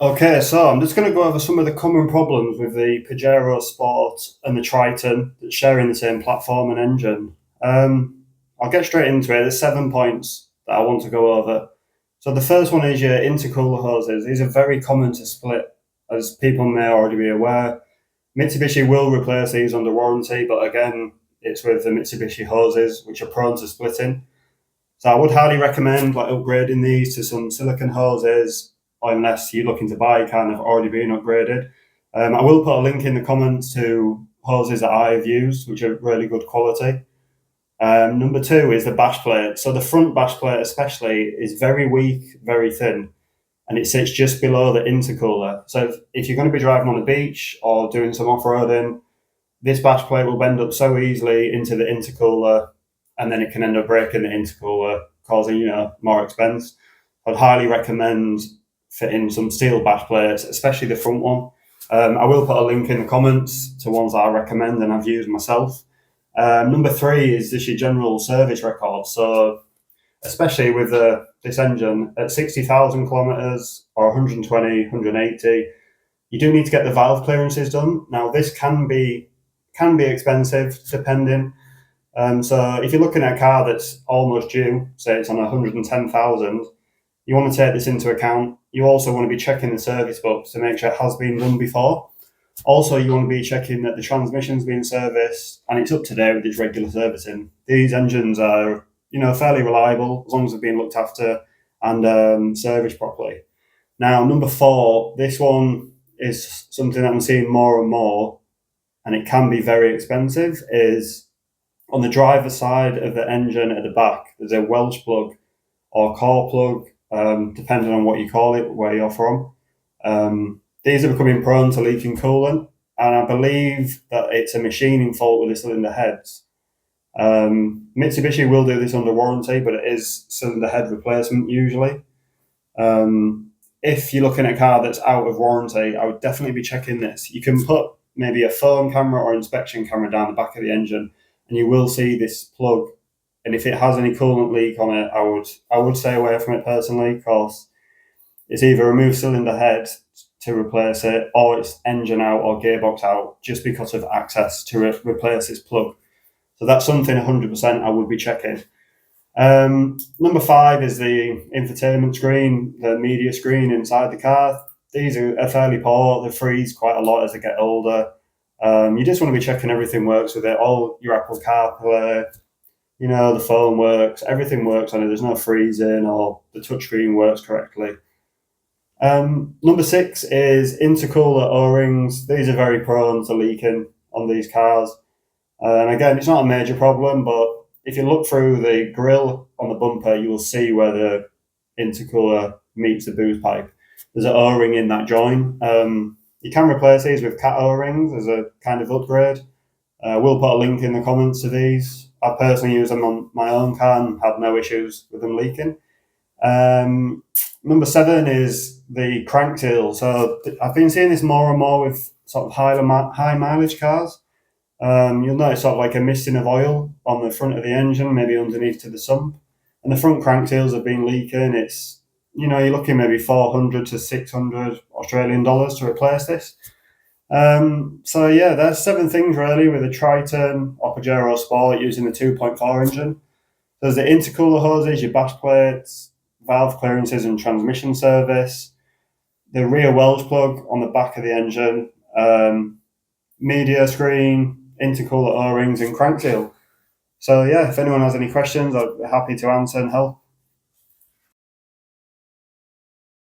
Okay, so I'm just going to go over some of the common problems with the Pajero Sport and the Triton that's sharing the same platform and engine. I'll get straight into it. There's 7 points that I want to go over. So the first one is your intercooler hoses. These are very common to split, as people may already be aware. Mitsubishi will replace these under warranty, but again, it's with the Mitsubishi hoses, which are prone to splitting. So I would highly recommend like upgrading these to some silicon hoses, unless you're looking to buy kind of already being upgraded. I will put a link in the comments to hoses that I've used, which are really good quality. Number two is the bash plate. So the front bash plate, especially, is very weak, very thin, and it sits just below the intercooler. So if you're going to be driving on the beach or doing some off roading, this bash plate will bend up so easily into the intercooler, and then it can end up breaking the intercooler, causing more expense. I'd highly recommend fitting some steel bash plates, especially the front one. I will put a link in the comments to ones that I recommend and I've used myself. Number three is just your general service record. So, especially with this engine at 60,000 kilometers or 120, 180, you do need to get the valve clearances done. Now, this can be expensive depending. So if you're looking at a car that's almost due, say it's on 110,000, you want to take this into account. You also want to be checking the service books to make sure it has been done before. Also, you want to be checking that the transmission's been serviced and it's up to date with its regular servicing. These engines are, fairly reliable as long as they've been looked after and serviced properly. Now, number four, this one is something that I'm seeing more and more, and it can be very expensive, is on the driver's side of the engine at the back, there's a Welsh plug or core plug, depending on what you call it, where you're from. These are becoming prone to leaking coolant, and I believe that it's a machining fault with the cylinder heads. Mitsubishi will do this under warranty, but it is cylinder head replacement usually. If you're looking at a car that's out of warranty, I would definitely be checking this. You can put maybe a phone camera or inspection camera down the back of the engine, and you will see this plug. And if it has any coolant leak on it, I would stay away from it personally, because it's either remove cylinder head to replace it, or it's engine out or gearbox out, just because of access to replace this plug. So that's something 100% I would be checking. Number five is the infotainment screen, the media screen inside the car. These are fairly poor. They freeze quite a lot as they get older. You just want to be checking everything works with it. All your Apple CarPlay, the phone works, everything works on it. There's no freezing, or the touchscreen works correctly. Number six is intercooler O-rings. These are very prone to leaking on these cars. And again, it's not a major problem, but if you look through the grille on the bumper, you will see where the intercooler meets the boost pipe. There's an O-ring in that joint. You can replace these with cat O-rings as a kind of upgrade. We'll put a link in the comments to these. I personally use them on my own car and had no issues with them leaking. Number seven is the crank seal. So I've been seeing this more and more with sort of high mileage cars. You'll notice sort of like a misting of oil on the front of the engine, maybe underneath to the sump. And the front crank seals have been leaking. It's, you're looking maybe 400 to 600 Australian dollars to replace this. So yeah, there's seven things really with a Triton or Pajero Sport using the 2.4 engine. There's the intercooler hoses, your bash plates, valve clearances and transmission service, the rear Welsh plug on the back of the engine, media screen, intercooler O-rings and crank seal. So yeah, if anyone has any questions, I'd be happy to answer and help.